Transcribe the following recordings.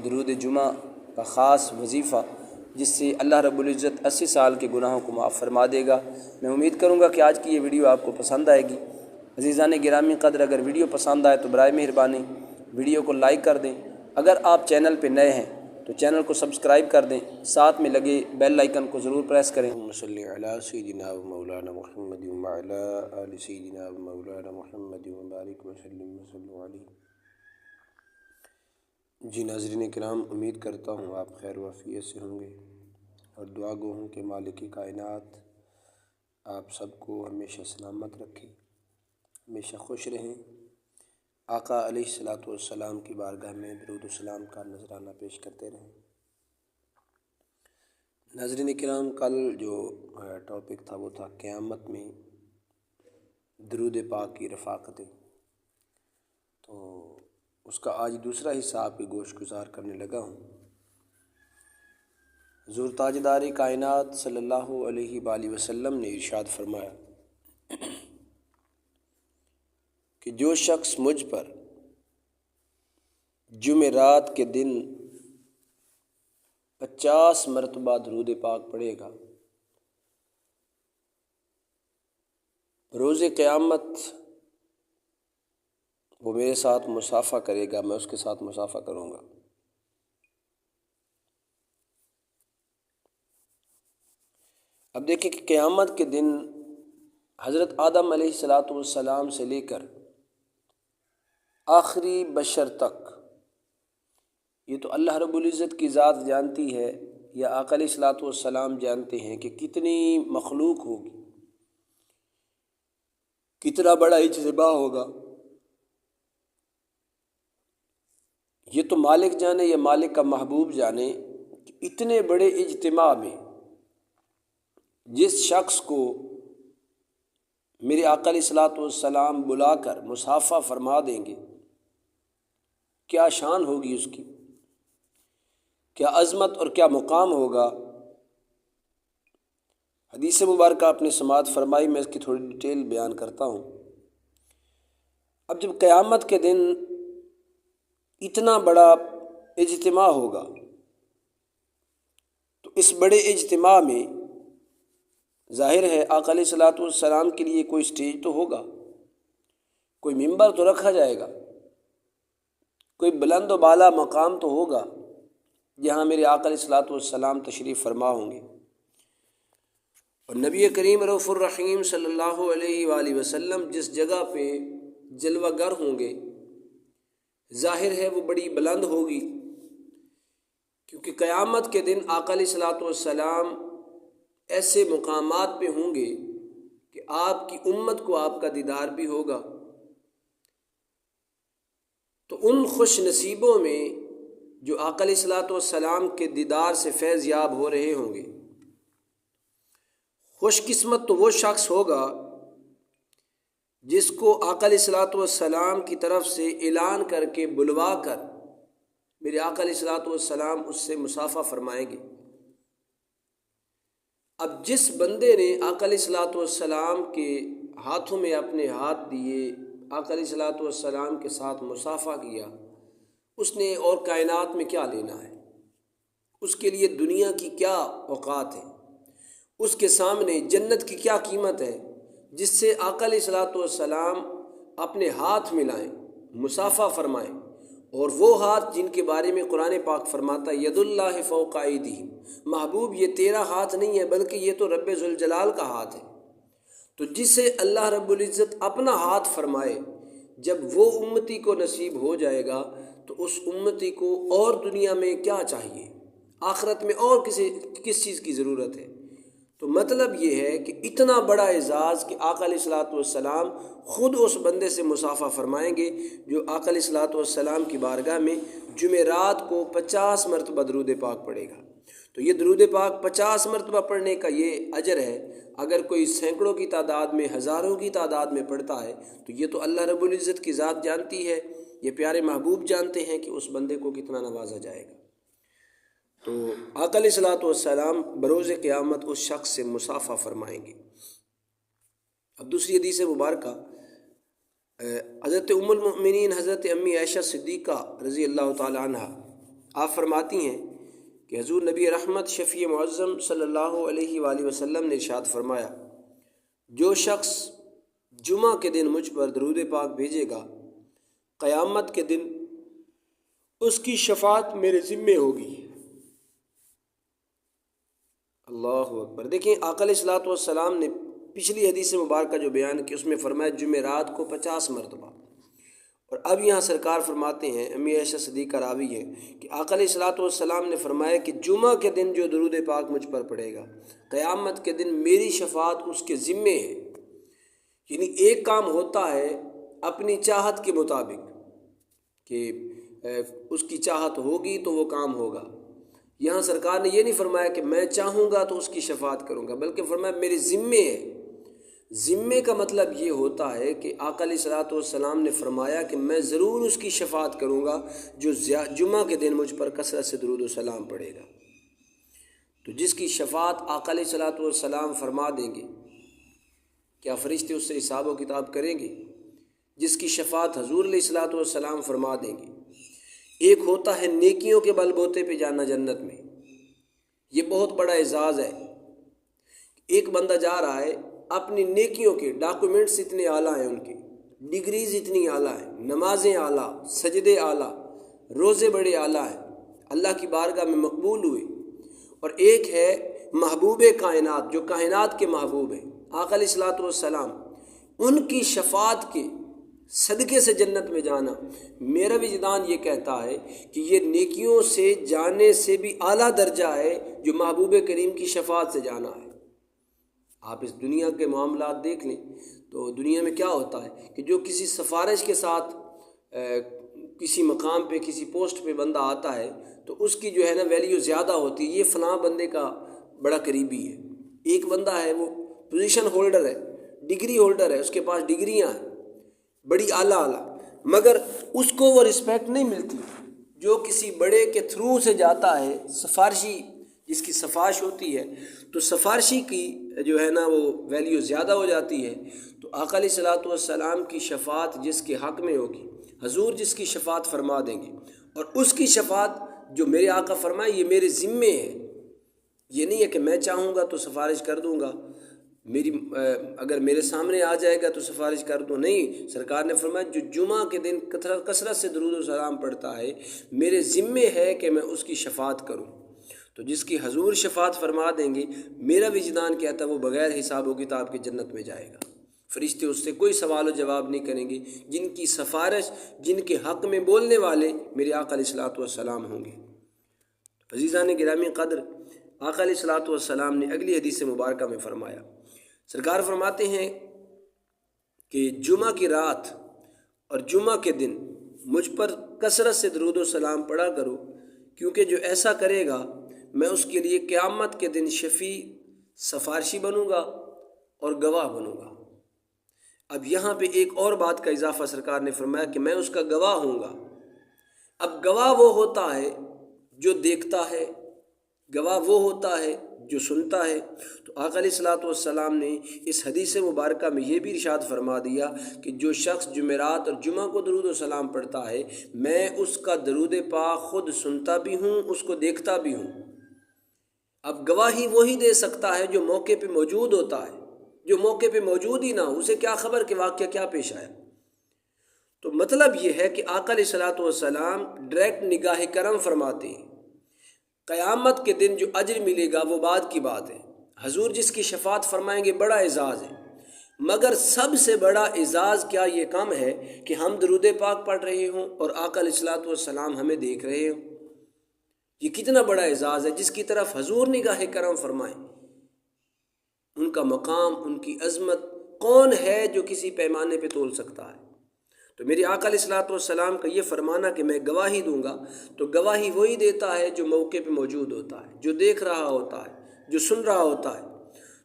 درود جمعہ کا خاص وظیفہ جس سے اللہ رب العزت 80 سال کے گناہوں کو معاف فرما دے گا۔ میں امید کروں گا کہ آج کی یہ ویڈیو آپ کو پسند آئے گی۔ عزیزان گرامی قدر، اگر ویڈیو پسند آئے تو برائے مہربانی ویڈیو کو لائک کر دیں۔ اگر آپ چینل پہ نئے ہیں تو چینل کو سبسکرائب کر دیں، ساتھ میں لگے بیل آئیکن کو ضرور پریس کریں۔ صلی علی سیدنا و مولانا محمد وعلی آل سیدنا و مولانا محمد وبارک وسلم وصلوا علیہ۔ جی ناظرین کرام، امید کرتا ہوں آپ خیر و عافیت سے ہوں گے اور دعا گو ہوں کہ مالک کائنات آپ سب کو ہمیشہ سلامت رکھے، ہمیشہ خوش رہیں۔ آقا علیہ الصلوۃ والسلام کی بارگاہ میں درود و سلام کا نذرانہ پیش کرتے رہیں۔ ناظرین کرام، کل جو ٹاپک تھا وہ تھا قیامت میں درود پاک کی رفاقتیں، تو اس کا آج دوسرا حصہ آپ کی گوش گزار کرنے لگا ہوں۔ حضور تاجدار کائنات صلی اللہ علیہ وآلہ وسلم نے ارشاد فرمایا کہ جو شخص مجھ پر جمعرات کے دن 50 مرتبہ درود پاک پڑھے گا، روز قیامت وہ میرے ساتھ مصافحہ کرے گا، میں اس کے ساتھ مصافحہ کروں گا۔ اب دیکھیں کہ قیامت کے دن حضرت آدم علیہ الصلوۃ والسلام سے لے کر آخری بشر تک، یہ تو اللہ رب العزت کی ذات جانتی ہے یا آقا علیہ الصلوۃ والسلام جانتے ہیں کہ کتنی مخلوق ہوگی، کتنا بڑا اجتماع ہوگا۔ یہ تو مالک جانے یا مالک کا محبوب جانے کہ اتنے بڑے اجتماع میں جس شخص کو میرے آقا علیہ الصلوۃ والسلام بلا کر مصافحہ فرما دیں گے، کیا شان ہوگی اس کی، کیا عظمت اور کیا مقام ہوگا۔ حدیث مبارکہ آپ نے سماعت فرمائی، میں اس کی تھوڑی ڈیٹیل بیان کرتا ہوں۔ اب جب قیامت کے دن اتنا بڑا اجتماع ہوگا تو اس بڑے اجتماع میں ظاہر ہے آقا علیہ الصلوۃ والسلام کے لیے کوئی سٹیج تو ہوگا، کوئی ممبر تو رکھا جائے گا، کوئی بلند و بالا مقام تو ہوگا جہاں میرے آقا علیہ الصلوۃ والسلام تشریف فرما ہوں گے۔ اور نبی کریم رؤوف الرحیم صلی اللہ علیہ وآلہ وسلم جس جگہ پہ جلوہ گر ہوں گے، ظاہر ہے وہ بڑی بلند ہوگی، کیونکہ قیامت کے دن آقا علیہ الصلوۃ والسلام ایسے مقامات پہ ہوں گے کہ آپ کی امت کو آپ کا دیدار بھی ہوگا۔ تو ان خوش نصیبوں میں جو آقا علیہ الصلوۃ والسلام کے دیدار سے فیض یاب ہو رہے ہوں گے، خوش قسمت تو وہ شخص ہوگا جس کو آقا علیہ الصلوۃ والسلام کی طرف سے اعلان کر کے بلوا کر میرے آقا علیہ الصلوۃ والسلام اس سے مصافحہ فرمائیں گے۔ اب جس بندے نے آقا علیہ الصلوۃ والسلام کے ہاتھوں میں اپنے ہاتھ دیے، آقا علیہ الصلوۃ والسلام کے ساتھ مصافحہ کیا، اس نے اور کائنات میں کیا لینا ہے؟ اس کے لیے دنیا کی کیا اوقات ہے؟ اس کے سامنے جنت کی کیا قیمت ہے جس سے آقا علیہ الصلوۃ والسلام اپنے ہاتھ ملائیں، مصافحہ فرمائیں؟ اور وہ ہاتھ جن کے بارے میں قرآن پاک فرماتا ہے ید اللہ فوق ایدیہم، محبوب یہ تیرا ہاتھ نہیں ہے بلکہ یہ تو رب ذوالجلال کا ہاتھ ہے۔ تو جسے اللہ رب العزت اپنا ہاتھ فرمائے، جب وہ امتی کو نصیب ہو جائے گا تو اس امتی کو اور دنیا میں کیا چاہیے، آخرت میں اور کس چیز کی ضرورت ہے؟ تو مطلب یہ ہے کہ اتنا بڑا اعزاز کہ آقا علیہ الصلوۃ والسلام خود اس بندے سے مصافحہ فرمائیں گے جو آقا علیہ الصلوۃ والسلام کی بارگاہ میں جمعرات کو 50 مرتبہ درود پاک پڑھے گا۔ تو یہ درود پاک 50 مرتبہ پڑھنے کا یہ اجر ہے۔ اگر کوئی سینکڑوں کی تعداد میں، ہزاروں کی تعداد میں پڑھتا ہے تو یہ تو اللہ رب العزت کی ذات جانتی ہے، یہ پیارے محبوب جانتے ہیں کہ اس بندے کو کتنا نوازا جائے گا۔ تو آقا علیہ الصلوۃ والسلام بروز قیامت اس شخص سے مصافحہ فرمائیں گے۔ اب دوسری حدیث مبارکہ حضرت ام المؤمنین حضرت امی عائشہ صدیقہ رضی اللہ تعالی عنہ آپ فرماتی ہیں کہ حضور نبی رحمت شفیع معظم صلی اللہ علیہ وآلہ وسلم نے ارشاد فرمایا، جو شخص جمعہ کے دن مجھ پر درود پاک بھیجے گا، قیامت کے دن اس کی شفاعت میرے ذمے ہوگی۔ اللہ اکبر۔ دیکھیں آقا علیہ الصلوۃ والسلام نے پچھلی حدیث مبارکہ جو بیان کی اس میں فرمایا جمعرات کو 50 مرتبہ، اور اب یہاں سرکار فرماتے ہیں، امی عائشہ صدیقہ راوی ہے کہ آقا علیہ الصلوۃ والسلام نے فرمایا کہ جمعہ کے دن جو درود پاک مجھ پر پڑھے گا، قیامت کے دن میری شفاعت اس کے ذمے ہے۔ یعنی ایک کام ہوتا ہے اپنی چاہت کے مطابق کہ اس کی چاہت ہوگی تو وہ کام ہوگا۔ یہاں سرکار نے یہ نہیں فرمایا کہ میں چاہوں گا تو اس کی شفاعت کروں گا، بلکہ فرمایا میرے ذمے ہے۔ ذمے کا مطلب یہ ہوتا ہے کہ آقا علیہ الصلوۃ والسلام نے فرمایا کہ میں ضرور اس کی شفاعت کروں گا جو جمعہ کے دن مجھ پر کثرت سے درود و سلام پڑھے گا۔ تو جس کی شفاعت آقا علیہ الصلوۃ والسلام فرما دیں گے، کیا فرشتے اس سے حساب و کتاب کریں گے؟ جس کی شفاعت حضور علیہ الصلوۃ والسلام فرما دیں گے۔ ایک ہوتا ہے نیکیوں کے بل بوتے پہ جانا جنت میں، یہ بہت بڑا اعزاز ہے۔ ایک بندہ جا رہا ہے، اپنی نیکیوں کے ڈاکومنٹس اتنے اعلیٰ ہیں، ان کی ڈگریز اتنی اعلیٰ ہیں، نمازیں اعلیٰ، سجدے اعلیٰ، روزے بڑے اعلیٰ ہیں، اللہ کی بارگاہ میں مقبول ہوئے۔ اور ایک ہے محبوب کائنات، جو کائنات کے محبوب ہیں، آقا علیہ الصلوۃ والسلام، ان کی شفاعت کے صدقے سے جنت میں جانا۔ میرا وجدان یہ کہتا ہے کہ یہ نیکیوں سے جانے سے بھی اعلیٰ درجہ ہے جو محبوب کریم کی شفاعت سے جانا ہے۔ آپ اس دنیا کے معاملات دیکھ لیں تو دنیا میں کیا ہوتا ہے کہ جو کسی سفارش کے ساتھ کسی مقام پہ کسی پوسٹ پہ بندہ آتا ہے تو اس کی جو ہے نا ویلیو زیادہ ہوتی ہے، یہ فلاں بندے کا بڑا قریبی ہے۔ ایک بندہ ہے وہ پوزیشن ہولڈر ہے، ڈگری ہولڈر ہے، اس کے پاس ڈگریاں ہیں بڑی اعلیٰ، مگر اس کو وہ رسپیکٹ نہیں ملتی جو کسی بڑے کے تھرو سے جاتا ہے، سفارشی جس کی سفارش ہوتی ہے، تو سفارشی کی جو ہے نا وہ ویلیو زیادہ ہو جاتی ہے۔ تو آقا علیہ الصلوۃ والسلام کی شفاعت جس کے حق میں ہوگی، حضور جس کی شفاعت فرما دیں گے، اور اس کی شفاعت جو میرے آقا فرمائے یہ میرے ذمے ہے۔ یہ نہیں ہے کہ میں چاہوں گا تو سفارش کر دوں گا، اگر میرے سامنے آ جائے گا تو سفارش کر دوں، نہیں۔ سرکار نے فرمایا جو جمعہ کے دن کثرت سے درود و سلام پڑھتا ہے میرے ذمے ہے کہ میں اس کی شفاعت کروں۔ تو جس کی حضور شفاعت فرما دیں گے، میرا وجدان کہتا ہے وہ بغیر حساب و کتاب کے جنت میں جائے گا۔ فرشتے اس سے کوئی سوال و جواب نہیں کریں گے، جن کی سفارش، جن کے حق میں بولنے والے میرے آقا علیہ الصلوۃ والسلام ہوں گے۔ عزیزان گرامی قدر، آقا علیہ الصلوۃ والسلام نے اگلی حدیث مبارکہ میں فرمایا، سرکار فرماتے ہیں کہ جمعہ کی رات اور جمعہ کے دن مجھ پر کثرت سے درود و سلام پڑھا کرو، کیونکہ جو ایسا کرے گا میں اس کے لیے قیامت کے دن شفیع، سفارشی بنوں گا اور گواہ بنوں گا۔ اب یہاں پہ ایک اور بات کا اضافہ سرکار نے فرمایا کہ میں اس کا گواہ ہوں گا۔ اب گواہ وہ ہوتا ہے جو دیکھتا ہے، گواہ وہ ہوتا ہے جو سنتا ہے۔ تو آقا علیہ الصلوۃ والسلام نے اس حدیث مبارکہ میں یہ بھی ارشاد فرما دیا کہ جو شخص جمعرات اور جمعہ کو درود و سلام پڑھتا ہے، میں اس کا درود پاک خود سنتا بھی ہوں، اس کو دیکھتا بھی ہوں۔ اب گواہی وہی دے سکتا ہے جو موقع پہ موجود ہوتا ہے، جو موقع پہ موجود ہی نہ ہو اسے کیا خبر کہ واقعہ کیا پیش آیا۔ تو مطلب یہ ہے کہ آقا علیہ الصلوۃ والسلام ڈائریکٹ نگاہ کرم فرماتے ہیں۔ قیامت کے دن جو اجر ملے گا وہ بعد کی بات ہے، حضور جس کی شفاعت فرمائیں گے بڑا اعزاز ہے، مگر سب سے بڑا اعزاز کیا یہ کم ہے کہ ہم درود پاک پڑھ رہے ہوں اور آقا علیہ الصلوۃ والسلام ہمیں دیکھ رہے ہوں؟ یہ کتنا بڑا اعزاز ہے جس کی طرف حضور نگاہ کرم فرمائیں۔ ان کا مقام، ان کی عظمت کون ہے جو کسی پیمانے پہ تول سکتا ہے؟ تو میرے آقا علیہ الصلوۃ والسلام کا یہ فرمانا کہ میں گواہی دوں گا، تو گواہی وہی دیتا ہے جو موقع پہ موجود ہوتا ہے، جو دیکھ رہا ہوتا ہے، جو سن رہا ہوتا ہے۔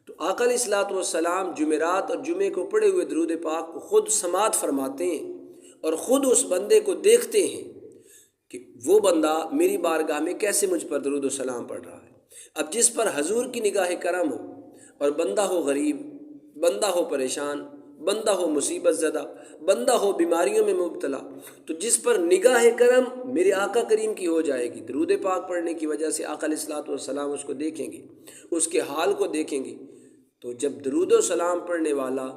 تو آقا علیہ الصلوۃ والسلام جمعرات اور جمعے کو پڑھے ہوئے درود پاک کو خود سماعت فرماتے ہیں اور خود اس بندے کو دیکھتے ہیں کہ وہ بندہ میری بارگاہ میں کیسے مجھ پر درود و سلام پڑھ رہا ہے۔ اب جس پر حضور کی نگاہ کرم ہو اور بندہ ہو غریب، بندہ ہو پریشان، بندہ ہو مصیبت زدہ، بندہ ہو بیماریوں میں مبتلا، تو جس پر نگاہ کرم میرے آقا کریم کی ہو جائے گی، درود پاک پڑھنے کی وجہ سے آقا علیہ الصلوۃ والسلام اس کو دیکھیں گے، اس کے حال کو دیکھیں گے، تو جب درود و سلام پڑھنے والا،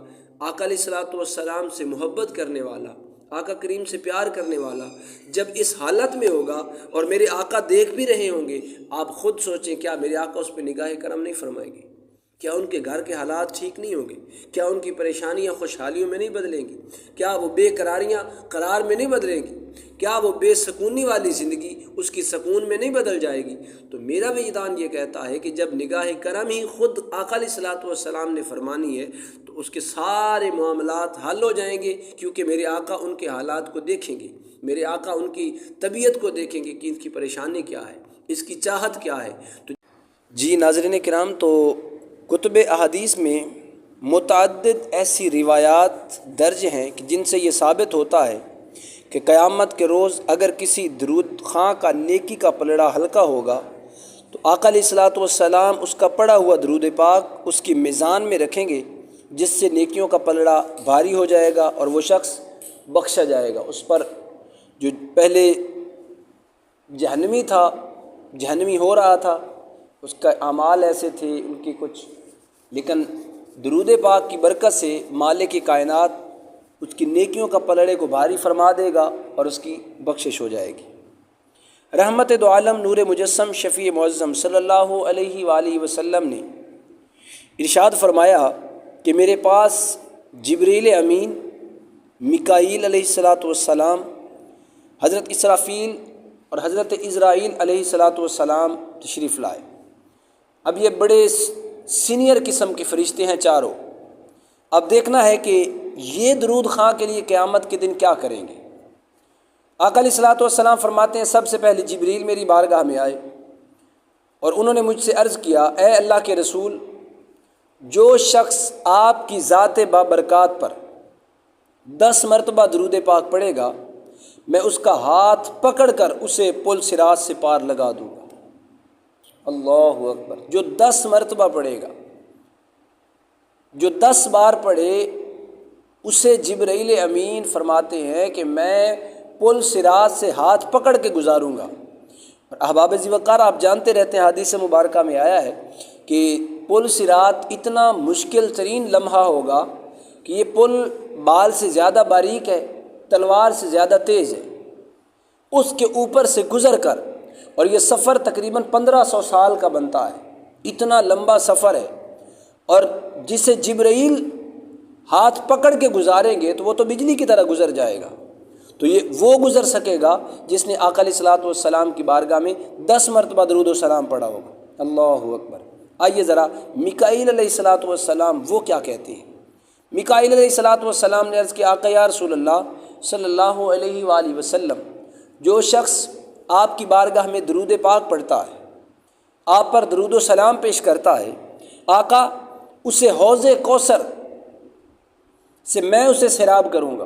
آقا علیہ الصلوۃ والسلام سے محبت کرنے والا، آقا کریم سے پیار کرنے والا جب اس حالت میں ہوگا اور میرے آقا دیکھ بھی رہے ہوں گے، آپ خود سوچیں کیا میرے آقا اس پہ نگاہ کرم نہیں فرمائیں گے؟ کیا ان کے گھر کے حالات ٹھیک نہیں ہوں گے؟ کیا ان کی پریشانیاں خوشحالیوں میں نہیں بدلیں گی؟ کیا وہ بے قراریاں قرار میں نہیں بدلیں گی؟ کیا وہ بے سکونی والی زندگی اس کی سکون میں نہیں بدل جائے گی؟ تو میرا وجدان یہ کہتا ہے کہ جب نگاہ کرم ہی خود آقا علیہ الصلوۃ والسلام نے فرمانی ہے تو اس کے سارے معاملات حل ہو جائیں گے، کیونکہ میرے آقا ان کے حالات کو دیکھیں گے، میرے آقا ان کی طبیعت کو دیکھیں گے کہ ان کی پریشانی کیا ہے، اس کی چاہت کیا ہے۔ تو جی ناظرین کرام، تو کتب احادیث میں متعدد ایسی روایات درج ہیں کہ جن سے یہ ثابت ہوتا ہے کہ قیامت کے روز اگر کسی درود خواں کا نیکی کا پلڑا ہلکا ہوگا تو آقا علیہ الصلوۃ والسلام اس کا پڑھا ہوا درود پاک اس کی میزان میں رکھیں گے، جس سے نیکیوں کا پلڑا بھاری ہو جائے گا اور وہ شخص بخشا جائے گا۔ اس پر جو پہلے جہنمی تھا، جہنمی ہو رہا تھا، اس کا اعمال ایسے تھے ان کی کچھ، لیکن درود پاک کی برکت سے مالک کی کائنات اس کی نیکیوں کا پلڑے کو بھاری فرما دے گا اور اس کی بخشش ہو جائے گی۔ رحمت دو عالم نور مجسم شفیع معظم صلی اللہ علیہ وآلہ وسلم نے ارشاد فرمایا کہ میرے پاس جبریل امین، میکائیل علیہ الصلوۃ والسلام، حضرت اسرافیل اور حضرت عزرائیل علیہ الصلوۃ والسلام تشریف لائے۔ اب یہ بڑے سینئر قسم کے فرشتے ہیں چاروں۔ اب دیکھنا ہے کہ یہ درود خواں کے لیے قیامت کے دن کیا کریں گے۔ آقا علیہ الصلوۃ والسلام فرماتے ہیں سب سے پہلے جبریل میری بارگاہ میں آئے اور انہوں نے مجھ سے عرض کیا، اے اللہ کے رسول، جو شخص آپ کی ذات بابرکات پر 10 مرتبہ درود پاک پڑھے گا، میں اس کا ہاتھ پکڑ کر اسے پل صراط سے پار لگا دوں گا۔ اللہ اکبر! جو 10 مرتبہ پڑھے گا، جو 10 بار پڑھے، اسے جبرائیل امین فرماتے ہیں کہ میں پل صراط سے ہاتھ پکڑ کے گزاروں گا۔ اور احباب ذی وقار، آپ جانتے رہتے ہیں، حدیث مبارکہ میں آیا ہے کہ پل صراط اتنا مشکل ترین لمحہ ہوگا کہ یہ پل بال سے زیادہ باریک ہے، تلوار سے زیادہ تیز ہے، اس کے اوپر سے گزر کر، اور یہ سفر تقریباً 1500 سال کا بنتا ہے، اتنا لمبا سفر ہے، اور جسے جبرائیل ہاتھ پکڑ کے گزاریں گے تو وہ تو بجلی کی طرح گزر جائے گا۔ تو یہ وہ گزر سکے گا جس نے آقا علیہ الصلوۃ والسلام کی بارگاہ میں 10 مرتبہ درود و سلام پڑھا ہوگا۔ اللہ اکبر! آئیے ذرا میکائیل علیہ الصلوۃ والسلام وہ کیا کہتے ہیں۔ میکائیل علیہ الصلوۃ والسلام نے عرض کیا، آقا یا رسول اللہ صلی اللہ علیہ وآلہ وسلم، جو شخص آپ کی بارگاہ میں درود پاک پڑھتا ہے، آپ پر درود و سلام پیش کرتا ہے، آقا اسے حوض کوثر سے میں اسے سیراب کروں گا۔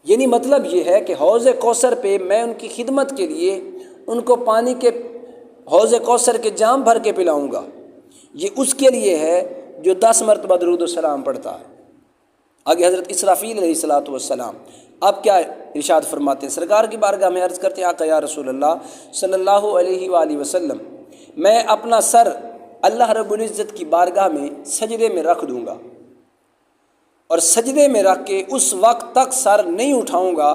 یعنی مطلب یہ ہے کہ حوض کوثر پہ میں ان کی خدمت کے لیے ان کو پانی کے حوض کوثر کے جام بھر کے پلاؤں گا۔ یہ اس کے لیے ہے جو 10 مرتبہ درود و سلام پڑھتا ہے۔ آگے حضرت اسرافیل علیہ الصلوۃ والسلام اب کیا ارشاد فرماتے ہیں، سرکار کی بارگاہ میں عرض کرتے ہیں، آقا یا رسول اللہ صلی اللہ علیہ وآلہ وسلم، میں اپنا سر اللہ رب العزت کی بارگاہ میں سجدے میں رکھ دوں گا، اور سجدے میں رکھ کے اس وقت تک سر نہیں اٹھاؤں گا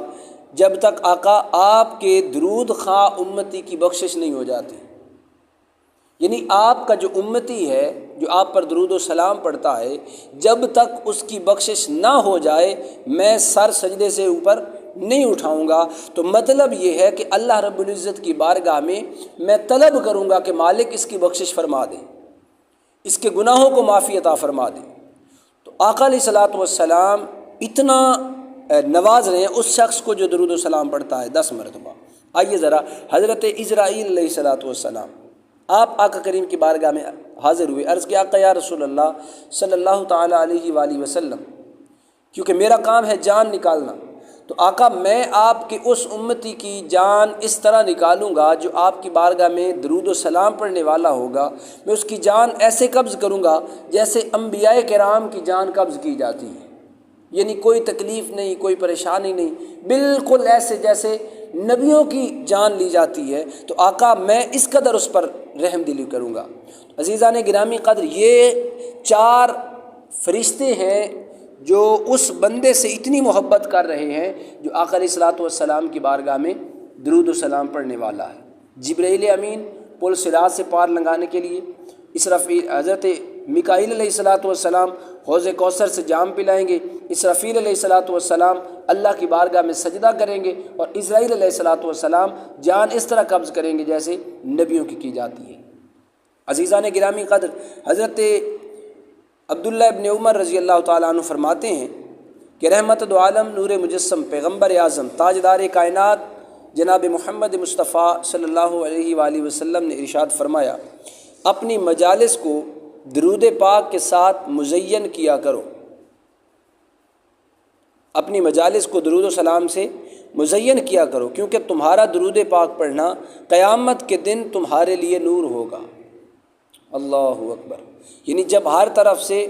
جب تک آقا آپ کے درود خواں امتی کی بخشش نہیں ہو جاتی۔ یعنی آپ کا جو امتی ہے، جو آپ پر درود و سلام پڑھتا ہے، جب تک اس کی بخشش نہ ہو جائے میں سر سجدے سے اوپر نہیں اٹھاؤں گا۔ تو مطلب یہ ہے کہ اللہ رب العزت کی بارگاہ میں میں طلب کروں گا کہ مالک اس کی بخشش فرما دے، اس کے گناہوں کو معافی عطا فرما دے۔ تو آقا علیہ الصلوۃ والسلام اتنا نواز رہے ہیں اس شخص کو جو درود و سلام پڑھتا ہے 10 مرتبہ۔ آئیے ذرا حضرت عزرائیل علیہ الصلوۃ والسلام، آپ آقا کریم کی بارگاہ میں حاضر ہوئے، عرض کیا، آقا یا رسول اللہ صلی اللہ تعالیٰ علیہ وآلہ وسلم، کیونکہ میرا کام ہے جان نکالنا، تو آقا میں آپ کی اس امتی کی جان اس طرح نکالوں گا جو آپ کی بارگاہ میں درود و سلام پڑھنے والا ہوگا، میں اس کی جان ایسے قبض کروں گا جیسے انبیاء کرام کی جان قبض کی جاتی ہے، یعنی کوئی تکلیف نہیں، کوئی پریشانی نہیں، بالکل ایسے جیسے نبیوں کی جان لی جاتی ہے۔ تو آقا میں اس قدر اس پر رحم دلی کروں گا۔ عزیزان گرامی قدر، یہ 4 فرشتے ہیں جو اس بندے سے اتنی محبت کر رہے ہیں جو آقا علیہ الصلوۃ والسلام کی بارگاہ میں درود و سلام پڑھنے والا ہے۔ جبرائیل امین پل صراط سے پار لنگانے کے لیے، اسرافیل حضرت میکائیل علیہ الصلوۃ والسلام حوض کوثر سے جام پلائیں گے، اسرافیل علیہ الصلوۃ والسلام اللہ کی بارگاہ میں سجدہ کریں گے، اور اسرائیل علیہ الصلوۃ والسلام جان اس طرح قبض کریں گے جیسے نبیوں کی جاتی ہے۔ عزیزان گرامی قدر، حضرت عبداللہ ابن عمر رضی اللہ تعالیٰ عنہ فرماتے ہیں کہ رحمت دو عالم، نور مجسم، پیغمبر اعظم، تاجدار کائنات جناب محمد مصطفیٰ صلی اللہ علیہ وآلہ وسلم نے ارشاد فرمایا، اپنی مجالس کو درود پاک کے ساتھ مزین کیا کرو، اپنی مجالس کو درود و سلام سے مزین کیا کرو، کیونکہ تمہارا درود پاک پڑھنا قیامت کے دن تمہارے لیے نور ہوگا۔ اللہ اکبر، یعنی جب ہر طرف سے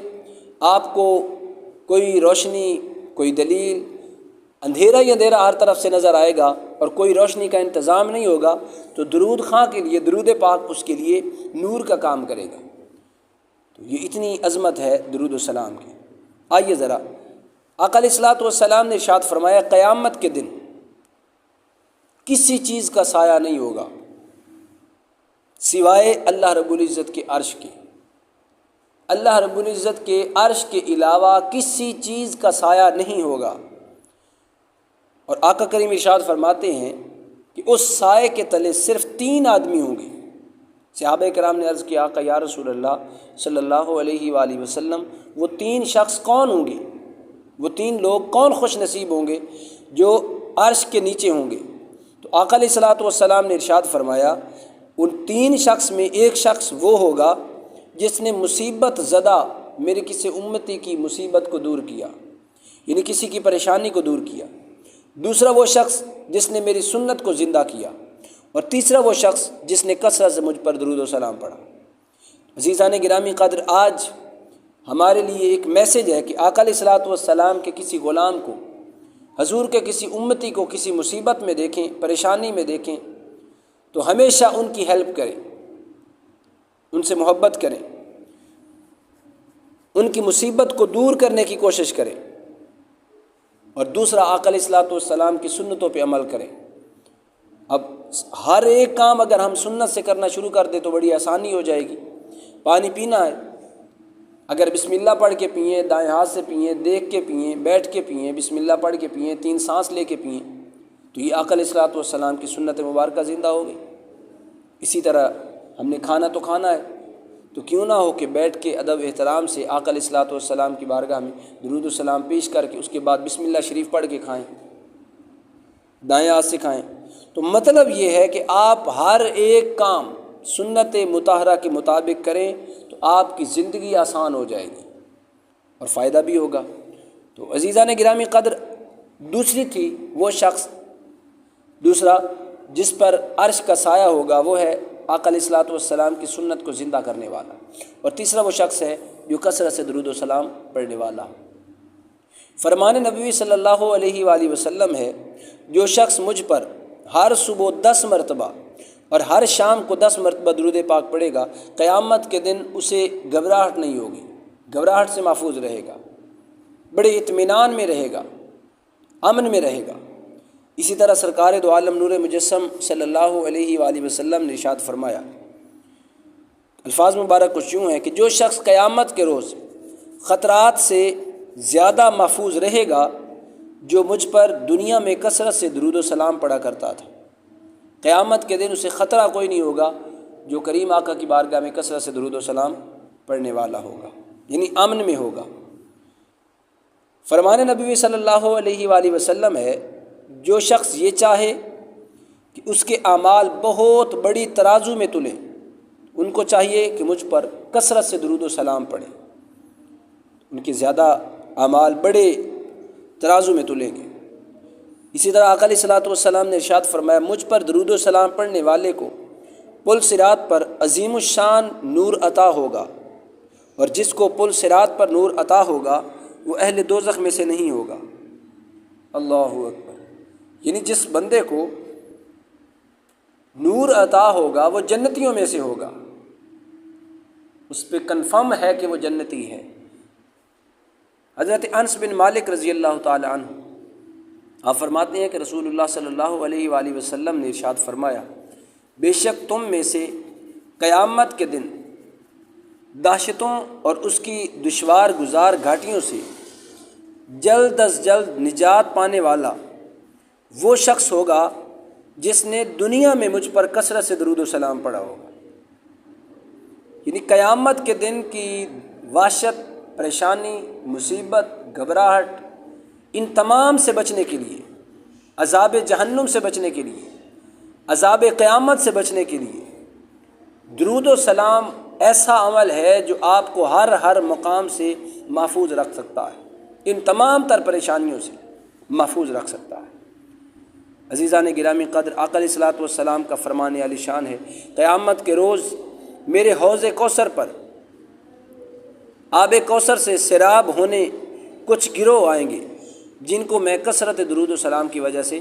آپ کو کوئی روشنی، کوئی دلیل، اندھیرا ہی اندھیرا ہر طرف سے نظر آئے گا اور کوئی روشنی کا انتظام نہیں ہوگا، تو درود خواں کے لیے درود پاک اس کے لیے نور کا کام کرے گا۔ تو یہ اتنی عظمت ہے درود و سلام کی۔ آئیے ذرا، آقا علیہ الصلوۃ والسلام نے ارشاد فرمایا، قیامت کے دن کسی چیز کا سایہ نہیں ہوگا سوائے اللہ رب العزت کے عرش کے۔ اللہ رب العزت کے عرش کے علاوہ کسی چیز کا سایہ نہیں ہوگا، اور آقا کریم ارشاد فرماتے ہیں کہ اس سائے کے تلے صرف 3 آدمی ہوں گے۔ صحابہ کرام نے عرض کیا، آقا یا رسول اللہ صلی اللہ علیہ وآلہ وسلم، وہ 3 شخص کون ہوں گے؟ وہ 3 لوگ کون خوش نصیب ہوں گے جو عرش کے نیچے ہوں گے؟ تو آقا علیہ الصلوۃ والسلام نے ارشاد فرمایا، ان 3 شخص میں ایک شخص وہ ہوگا جس نے مصیبت زدہ میرے کسی امتی کی مصیبت کو دور کیا، یعنی کسی کی پریشانی کو دور کیا۔ دوسرا وہ شخص جس نے میری سنت کو زندہ کیا، اور تیسرا وہ شخص جس نے کثرت سے مجھ پر درود و سلام پڑھا۔ عزیزان گرامی قدر، آج ہمارے لیے ایک میسیج ہے کہ آقا علیہ الصلوۃ والسلام کے کسی غلام کو، حضور کے کسی امتی کو کسی مصیبت میں دیکھیں، پریشانی میں دیکھیں، تو ہمیشہ ان کی ہیلپ کریں، ان سے محبت کریں، ان کی مصیبت کو دور کرنے کی کوشش کریں، اور دوسرا آقا علیہ الصلوۃ والسلام کی سنتوں پہ عمل کریں۔ اب ہر ایک کام اگر ہم سنت سے کرنا شروع کر دیں تو بڑی آسانی ہو جائے گی۔ پانی پینا ہے، اگر بسم اللہ پڑھ کے پئیں، دائیں ہاتھ سے پئیں، دیکھ کے پئیں، بیٹھ کے پئیں، بسم اللہ پڑھ کے پئیں، 3 سانس لے کے پئیں، تو یہ آقا علیہ الصلوۃ والسلام کی سنت مبارکہ زندہ ہو گئی۔ اسی طرح ہم نے کھانا تو کھانا ہے، تو کیوں نہ ہو کہ بیٹھ کے ادب احترام سے آقا علیہ الصلوۃ والسلام کی بارگاہ میں درود و سلام پیش کر کے اس کے بعد بسم اللہ شریف پڑھ کے کھائیں، دائیں ہاتھ سے کھائیں۔ تو مطلب یہ ہے کہ آپ ہر ایک کام سنت مطہرہ کے مطابق کریں تو آپ کی زندگی آسان ہو جائے گی اور فائدہ بھی ہوگا۔ تو عزیزان گرامی قدر، دوسری تھی وہ شخص، دوسرا جس پر عرش کا سایہ ہوگا وہ ہے آقا علیہ الصلوۃ والسلام کی سنت کو زندہ کرنے والا، اور تیسرا وہ شخص ہے جو کثرت سے درود و سلام پڑھنے والا۔ فرمان نبوی صلی اللہ علیہ وآلہ وسلم ہے، جو شخص مجھ پر ہر صبح 10 مرتبہ اور ہر شام کو 10 مرتبہ درود پاک پڑھے گا، قیامت کے دن اسے گھبراہٹ نہیں ہوگی، گھبراہٹ سے محفوظ رہے گا، بڑے اطمینان میں رہے گا، امن میں رہے گا۔ اسی طرح سرکار دو عالم نور مجسم صلی اللہ علیہ وآلہ وسلم نے ارشاد فرمایا، الفاظ مبارک کچھ یوں ہیں کہ جو شخص قیامت کے روز خطرات سے زیادہ محفوظ رہے گا جو مجھ پر دنیا میں کثرت سے درود و سلام پڑھا کرتا تھا، قیامت کے دن اسے خطرہ کوئی نہیں ہوگا جو کریم آقا کی بارگاہ میں کثرت سے درود و سلام پڑھنے والا ہوگا، یعنی امن میں ہوگا۔ فرمان نبی صلی اللہ علیہ وآلہ وسلم ہے، جو شخص یہ چاہے کہ اس کے اعمال بہت بڑی ترازو میں تلیں، ان کو چاہیے کہ مجھ پر کثرت سے درود و سلام پڑھیں، ان کے زیادہ اعمال بڑے ترازو میں تلیں گے۔ اسی طرح آقا علیہ الصلوۃ والسلام نے ارشاد فرمایا، مجھ پر درود و سلام پڑھنے والے کو پل صراط پر عظیم الشان نور عطا ہوگا، اور جس کو پل صراط پر نور عطا ہوگا وہ اہل دوزخ میں سے نہیں ہوگا۔ اللہ اکبر، یعنی جس بندے کو نور عطا ہوگا وہ جنتیوں میں سے ہوگا، اس پہ کنفرم ہے کہ وہ جنتی ہے۔ حضرت انس بن مالک رضی اللہ تعالی عنہ آپ فرماتے ہیں کہ رسول اللہ صلی اللہ علیہ وآلہ وسلم نے ارشاد فرمایا، بے شک تم میں سے قیامت کے دن دہشتوں اور اس کی دشوار گزار گھاٹیوں سے جلد از جلد نجات پانے والا وہ شخص ہوگا جس نے دنیا میں مجھ پر کثرت سے درود و سلام پڑھا ہوگا۔ یعنی قیامت کے دن کی وحشت، پریشانی، مصیبت، گھبراہٹ، ان تمام سے بچنے کے لیے، عذاب جہنم سے بچنے کے لیے، عذاب قیامت سے بچنے کے لیے درود و سلام ایسا عمل ہے جو آپ کو ہر مقام سے محفوظ رکھ سکتا ہے، ان تمام تر پریشانیوں سے محفوظ رکھ سکتا ہے۔ عزیزان گرامی قدر، آقا علیہ الصلوۃ والسلام کا فرمان عالی شان ہے، قیامت کے روز میرے حوض کوثر پر آب کوثر سے سیراب ہونے کچھ گروہ آئیں گے جن کو میں کثرت درود و سلام کی وجہ سے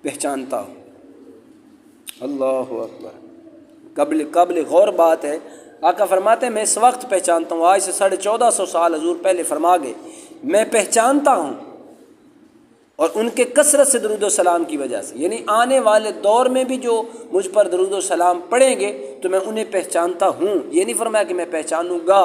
پہچانتا ہوں۔ اللہ اکبر، قبل غور بات ہے، آقا فرماتے ہیں میں اس وقت پہچانتا ہوں، آج سے 1450 سال حضور پہلے فرما گئے، میں پہچانتا ہوں، اور ان کے کثرت سے درود و سلام کی وجہ سے، یعنی آنے والے دور میں بھی جو مجھ پر درود و سلام پڑھیں گے تو میں انہیں پہچانتا ہوں۔ یہ نہیں فرمایا کہ میں پہچانوں گا،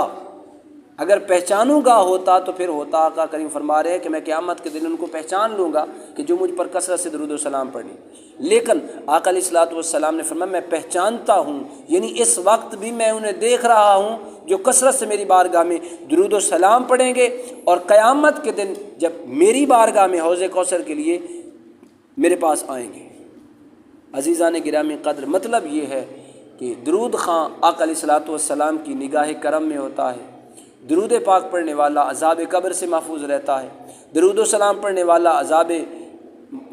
اگر پہچانوں گا ہوتا تو پھر ہوتا، آقا کریم فرما رہے ہیں کہ میں قیامت کے دن ان کو پہچان لوں گا کہ جو مجھ پر کثرت سے درود و سلام پڑھیں، لیکن آقا علیہ الصلوۃ والسلام نے فرمایا میں پہچانتا ہوں، یعنی اس وقت بھی میں انہیں دیکھ رہا ہوں جو کثرت سے میری بارگاہ میں درود و سلام پڑھیں گے، اور قیامت کے دن جب میری بارگاہ میں حوض کوثر کے لیے میرے پاس آئیں گے۔ عزیزان گرامی قدر، مطلب یہ ہے کہ درود خواں آقا علیہ الصلوۃ والسلام کی نگاہ کرم میں ہوتا ہے، درود پاک پڑھنے والا عذاب قبر سے محفوظ رہتا ہے، درود و سلام پڑھنے والا عذاب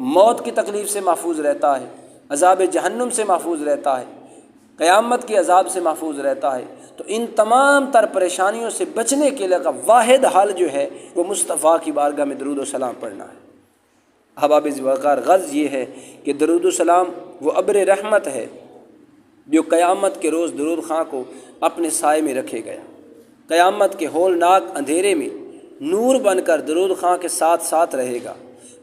موت کی تکلیف سے محفوظ رہتا ہے، عذاب جہنم سے محفوظ رہتا ہے، قیامت کے عذاب سے محفوظ رہتا ہے۔ تو ان تمام تر پریشانیوں سے بچنے کے لیے کا واحد حل جو ہے وہ مصطفیٰ کی بارگاہ میں درود و سلام پڑھنا ہے۔ احباب وقار، غرض یہ ہے کہ درود و سلام وہ ابر رحمت ہے جو قیامت کے روز درود خواں کو اپنے سائے میں رکھے گیا، قیامت کے ہولناک اندھیرے میں نور بن کر درود خواں کے ساتھ ساتھ رہے گا،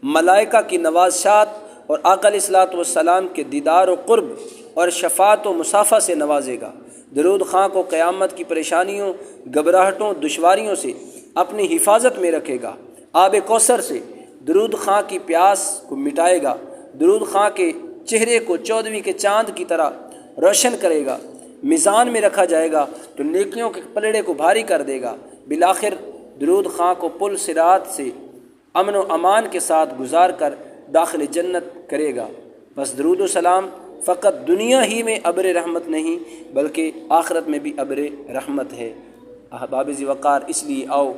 ملائکہ کی نوازشات اور آقا علیہ الصلوۃ والسلام کے دیدار و قرب اور شفاعت و مصافحہ سے نوازے گا، درود خواں کو قیامت کی پریشانیوں، گھبراہٹوں، دشواریوں سے اپنی حفاظت میں رکھے گا، آب کوثر سے درود خواں کی پیاس کو مٹائے گا، درود خواں کے چہرے کو 14ویں کے چاند کی طرح روشن کرے گا، میزان میں رکھا جائے گا تو نیکیوں کے پلڑے کو بھاری کر دے گا، بالآخر درود خواں کو پل صراط سے امن و امان کے ساتھ گزار کر داخل جنت کرے گا۔ بس درود و سلام فقط دنیا ہی میں ابر رحمت نہیں بلکہ آخرت میں بھی ابر رحمت ہے۔ احباب وقار، اس لیے آؤ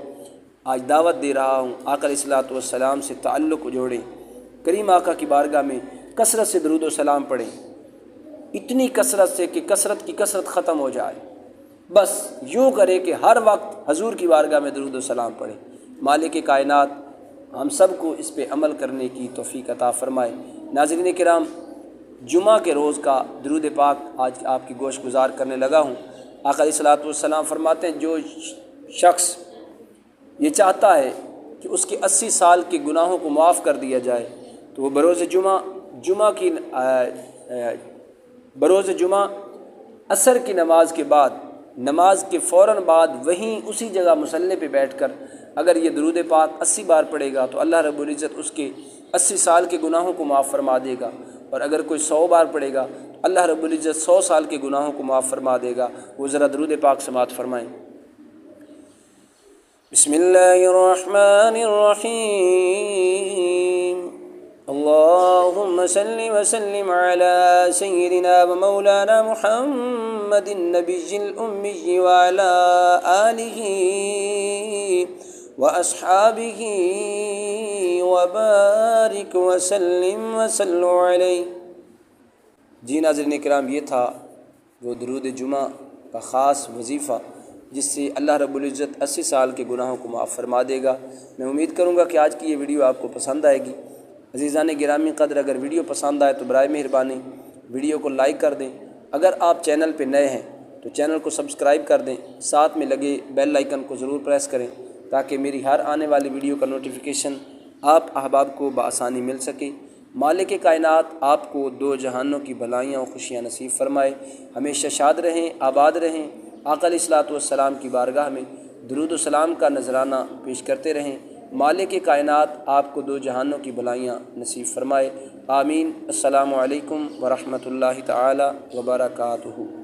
آج دعوت دے رہا ہوں، آقا علیہ الصلوۃ والسلام سے تعلق جوڑیں، کریم آقا کی بارگاہ میں کثرت سے درود و سلام پڑھیں، اتنی کثرت سے کہ کثرت کی کثرت ختم ہو جائے، بس یوں کرے کہ ہر وقت حضور کی بارگاہ میں درود و سلام پڑھیں۔ مالک کائنات ہم سب کو اس پہ عمل کرنے کی توفیق عطا فرمائے۔ ناظرین کرام، جمعہ کے روز کا درود پاک آج آپ کی گوش گزار کرنے لگا ہوں۔ آقا علیہ الصلوۃ والسلام فرماتے ہیں جو شخص یہ چاہتا ہے کہ اس کے 80 سال کے گناہوں کو معاف کر دیا جائے تو وہ بروز جمعہ عصر کی نماز کے بعد، نماز کے فوراً بعد وہیں اسی جگہ مصلی پہ بیٹھ کر اگر یہ درود پاک 80 بار پڑھے گا تو اللہ رب العزت اس کے 80 سال کے گناہوں کو معاف فرما دے گا، اور اگر کوئی 100 بار پڑھے گا تو اللہ رب العزت 100 سال کے گناہوں کو معاف فرما دے گا۔ وہ ذرا درود پاک سماعت فرمائیں۔ بسم اللہ الرحمن الرحیم، اللہم صلی وسلم علی سیدنا و مولانا محمد النبی الامی وعلی آلہ وأصحابه وبارك وسلم وصلوا علیہ۔ جی ناظرین کرام، یہ تھا وہ درود جمعہ کا خاص وظیفہ جس سے اللہ رب العزت 80 سال کے گناہوں کو معاف فرما دے گا۔ میں امید کروں گا کہ آج کی یہ ویڈیو آپ کو پسند آئے گی۔ عزیزان گرامی قدر، اگر ویڈیو پسند آئے تو برائے مہربانی ویڈیو کو لائک کر دیں۔ اگر آپ چینل پہ نئے ہیں تو چینل کو سبسکرائب کر دیں، ساتھ میں لگے بیل آئیکن کو ضرور پریس کریں تاکہ میری ہر آنے والی ویڈیو کا نوٹیفیکیشن آپ احباب کو بآسانی مل سکے۔ مالک کائنات آپ کو دو جہانوں کی بھلائیاں و خوشیاں نصیب فرمائے، ہمیشہ شاد رہیں، آباد رہیں، آقا علیہ الصلوۃ والسلام کی بارگاہ میں درود و سلام کا نذرانہ پیش کرتے رہیں۔ مالک کائنات آپ کو دو جہانوں کی بھلائیاں نصیب فرمائے، آمین۔ السلام علیکم ورحمۃ اللہ تعالی وبرکاتہ۔